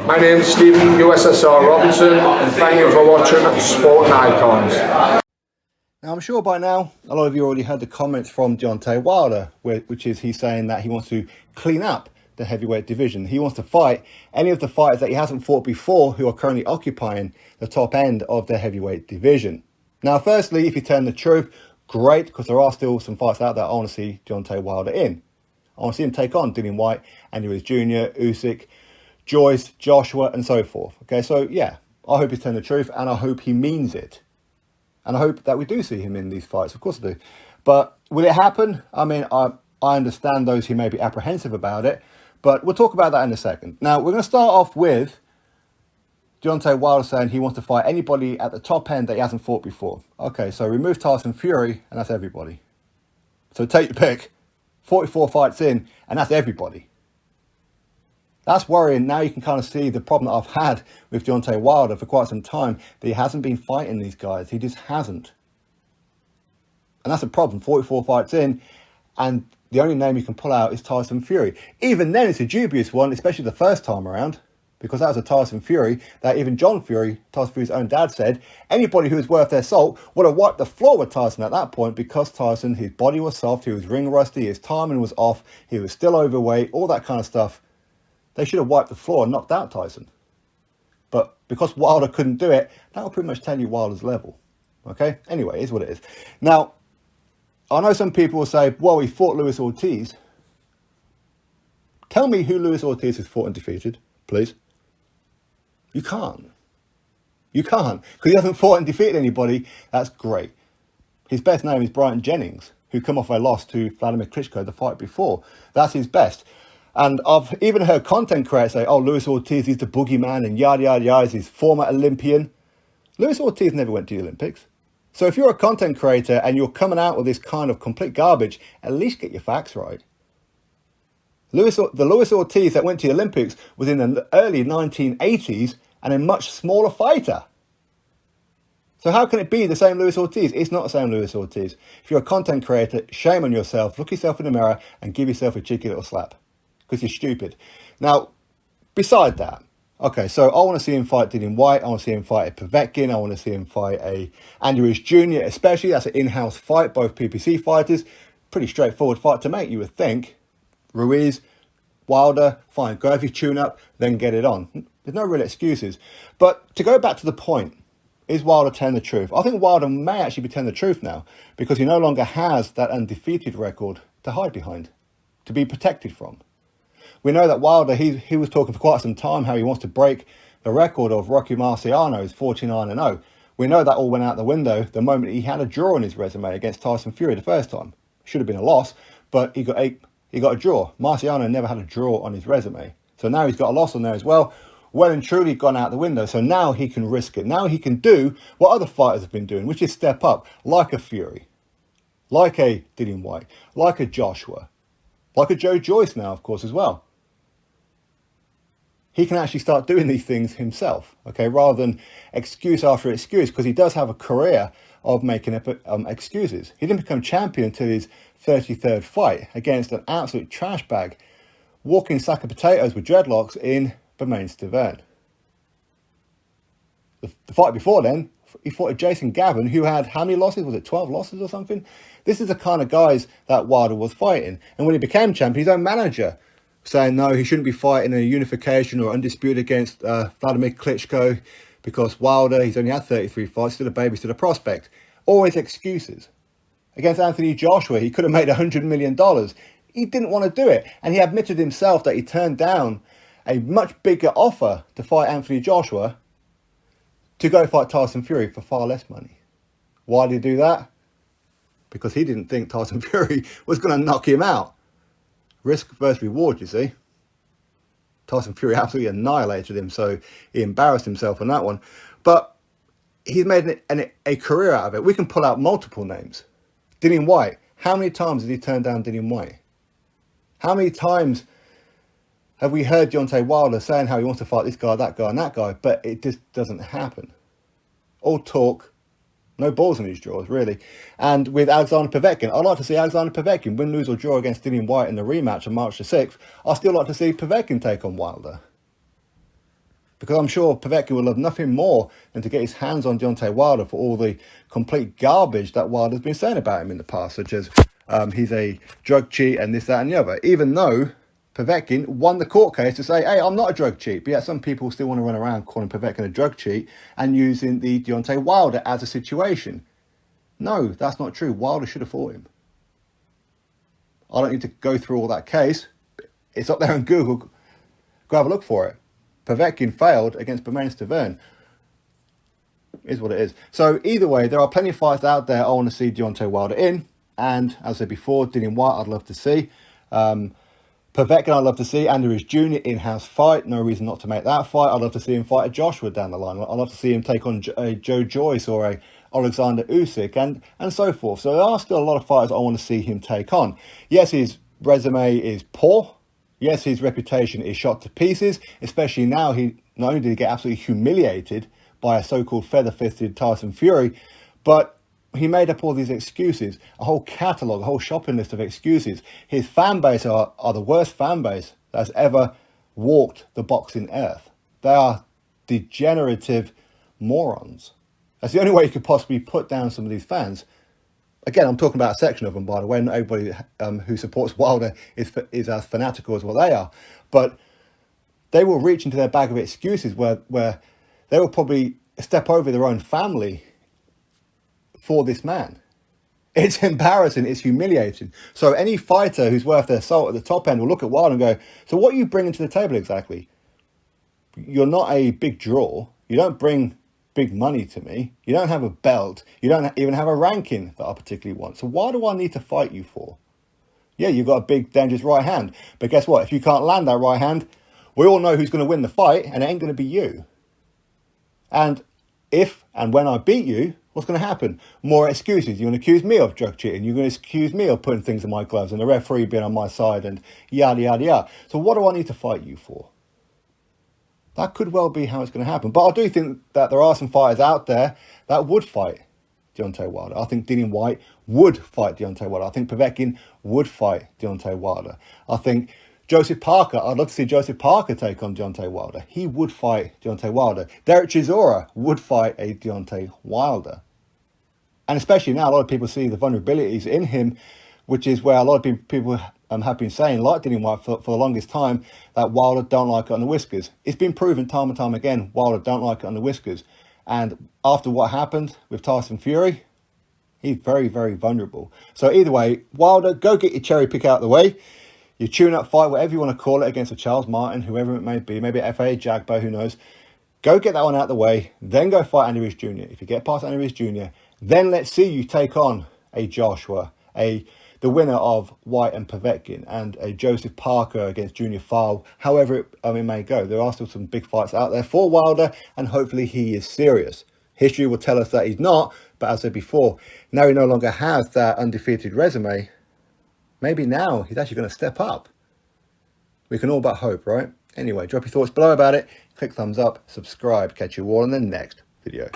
My name is Stephen USSR Robinson, and thank you for watching Sporting Icons. Now, I'm sure by now, a lot of you already heard the comments from Deontay Wilder, which is he's saying that he wants to clean up the heavyweight division. He wants to fight any of the fighters that he hasn't fought before who are currently occupying the top end of the heavyweight division. Now, firstly, if you tell the truth, great, because there are still some fights out there I want to see Deontay Wilder in. I want to see him take on Dillian Whyte, Ruiz Jr, Usyk, Joyce, Joshua, and so forth. Okay, so yeah, I hope he's telling the truth, and I hope he means it. And I hope that we do see him in these fights. Of course I do. But will it happen? I mean, I understand those who may be apprehensive about it, but we'll talk about that in a second. Now, we're going to start off with Deontay Wilder saying he wants to fight anybody at the top end that he hasn't fought before. Okay, so remove Tyson Fury, and that's everybody. So take your pick. 44 fights in, and that's everybody. That's worrying. Now you can kind of see the problem that I've had with Deontay Wilder for quite some time, that he hasn't been fighting these guys. He just hasn't. And that's a problem. 44 fights in, and the only name you can pull out is Tyson Fury. Even then, it's a dubious one, especially the first time around, because that was a Tyson Fury that even John Fury, Tyson Fury's own dad, said anybody who was worth their salt would have wiped the floor with Tyson at that point, because Tyson, his body was soft, he was ring rusty, his timing was off, he was still overweight, all that kind of stuff. They should have wiped the floor and knocked out Tyson. But because Wilder couldn't do it, that will pretty much tell you Wilder's level. Okay? Anyway, it is what it is. Now, I know some people will say, well, he fought Luis Ortiz. Tell me who Luis Ortiz has fought and defeated, please. You can't. You can't. Because he hasn't fought and defeated anybody. That's great. His best name is Bryant Jennings, who come off a loss to Vladimir Klitschko the fight before. That's his best. And I've even heard content creators say, oh, Luis Ortiz, he's the boogeyman and yada, yada, yada, he's former Olympian. Luis Ortiz never went to the Olympics. So if you're a content creator and you're coming out with this kind of complete garbage, at least get your facts right. The Luis Ortiz that went to the Olympics was in the early 1980s and a much smaller fighter. So how can it be the same Luis Ortiz? It's not the same Luis Ortiz. If you're a content creator, shame on yourself. Look yourself in the mirror and give yourself a cheeky little slap. Because you're stupid. Now, beside that, okay, so I want to see him fight Dillian Whyte. I want to see him fight a Povetkin. I want to see him fight a Ruiz Jr. especially. That's an in-house fight, both PPC fighters. Pretty straightforward fight to make, you would think. Ruiz, Wilder, fine. Go have your tune-up, then get it on. There's no real excuses. But to go back to the point, is Wilder telling the truth? I think Wilder may actually be telling the truth now, because he no longer has that undefeated record to hide behind, to be protected from. We know that Wilder, he was talking for quite some time how he wants to break the record of Rocky Marciano's 49-0. We know that all went out the window the moment he had a draw on his resume against Tyson Fury the first time. Should have been a loss, but he got a draw. Marciano never had a draw on his resume. So now he's got a loss on there as well. Well and truly gone out the window. So now he can risk it. Now he can do what other fighters have been doing, which is step up, like a Fury, like a Dillian Whyte, like a Joshua, like a Joe Joyce now, of course, as well. He can actually start doing these things himself, okay, rather than excuse after excuse, because he does have a career of making up excuses. He didn't become champion until his 33rd fight against an absolute trash bag, walking sack of potatoes with dreadlocks in Bermain Stavern. The fight before then, he fought a Jason Gavin, who had how many losses? Was it 12 losses or something? This is the kind of guys that Wilder was fighting. And when he became champion, his own manager saying no, he shouldn't be fighting a unification or undisputed against Vladimir Klitschko, because Wilder, he's only had 33 fights, still a baby, still a prospect. Always excuses. Against Anthony Joshua, he could have made $100 million. He didn't want to do it. And he admitted himself that he turned down a much bigger offer to fight Anthony Joshua to go fight Tyson Fury for far less money. Why did he do that? Because he didn't think Tyson Fury was going to knock him out. Risk versus reward, you see. Tyson Fury absolutely annihilated him, so he embarrassed himself on that one. But he's made a career out of it. We can pull out multiple names. Dillian Whyte. How many times did he turn down Dillian Whyte? How many times have we heard Deontay Wilder saying how he wants to fight this guy, that guy, and that guy, but it just doesn't happen? All talk, no balls in his drawers, really. And with Alexander Povetkin, I'd like to see Alexander Povetkin win, lose, or draw against Dillian Whyte in the rematch on March the 6th. I'd still like to see Povetkin take on Wilder. Because I'm sure Povetkin would love nothing more than to get his hands on Deontay Wilder for all the complete garbage that Wilder's been saying about him in the past, such as he's a drug cheat and this, that and the other. Even though Povetkin won the court case to say, hey, I'm not a drug cheat. But yet some people still want to run around calling Povetkin a drug cheat and using the Deontay Wilder as a situation. No, that's not true. Wilder should have fought him. I don't need to go through all that case. It's up there on Google. Go have a look for it. Povetkin failed against Bermane Stiverne. Is what it is. So either way, there are plenty of fights out there I want to see Deontay Wilder in. And as I said before, Dillian Whyte I'd love to see. Povetkin I'd love to see. And Ruiz Jr. in-house fight. No reason not to make that fight. I'd love to see him fight a Joshua down the line. I'd love to see him take on a Joe Joyce or a Alexander Usyk and so forth. So there are still a lot of fighters I want to see him take on. Yes, his resume is poor. Yes, his reputation is shot to pieces, especially now. He not only did he get absolutely humiliated by a so-called feather-fisted Tyson Fury, but he made up all these excuses, a whole catalogue, a whole shopping list of excuses. His fan base are the worst fan base that's ever walked the boxing earth. They are degenerative morons. That's the only way you could possibly put down some of these fans. Again, I'm talking about a section of them, by the way. Not everybody who supports Wilder is as fanatical as what they are. But they will reach into their bag of excuses where they will probably step over their own family for this man. It's embarrassing. It's humiliating. So any fighter who's worth their salt at the top end will look at Wilder and go, so what are you bringing to the table exactly? You're not a big draw. You don't bring big money to me. You don't have a belt. You don't even have a ranking that I particularly want. So why do I need to fight you for? Yeah, you've got a big, dangerous right hand. But guess what? If you can't land that right hand, we all know who's going to win the fight, and it ain't going to be you. And if and when I beat you, what's going to happen? More excuses. You're going to accuse me of drug cheating. You're going to accuse me of putting things in my gloves and the referee being on my side and yada, yada, yada. So what do I need to fight you for? That could well be how it's going to happen. But I do think that there are some fighters out there that would fight Deontay Wilder. I think Dillian Whyte would fight Deontay Wilder. I think Povetkin would fight Deontay Wilder. I think Joseph Parker, I'd love to see Joseph Parker take on Deontay Wilder. He would fight Deontay Wilder. Derek Chisora would fight a Deontay Wilder. And especially now, a lot of people see the vulnerabilities in him, which is where a lot of people have been saying, like Dillian Whyte for the longest time, that Wilder don't like it on the whiskers. It's been proven time and time again, Wilder don't like it on the whiskers. And after what happened with Tyson Fury, he's very, very vulnerable. So either way, Wilder, go get your cherry pick out of the way. Your tune-up fight, whatever you want to call it, against a Charles Martin, whoever it may be, maybe FA, Jagbo, who knows. Go get that one out of the way, then go fight Andy Ruiz Jr. If you get past Andy Ruiz Jr., then let's see you take on a Joshua, the winner of Whyte and Povetkin, and a Joseph Parker against Junior File, however it may go. There are still some big fights out there for Wilder, and hopefully he is serious. History will tell us that he's not, but as I said before, now he no longer has that undefeated resume. Maybe now he's actually going to step up. We can all but hope, right? Anyway, drop your thoughts below about it, click thumbs up, subscribe, catch you all in the next video.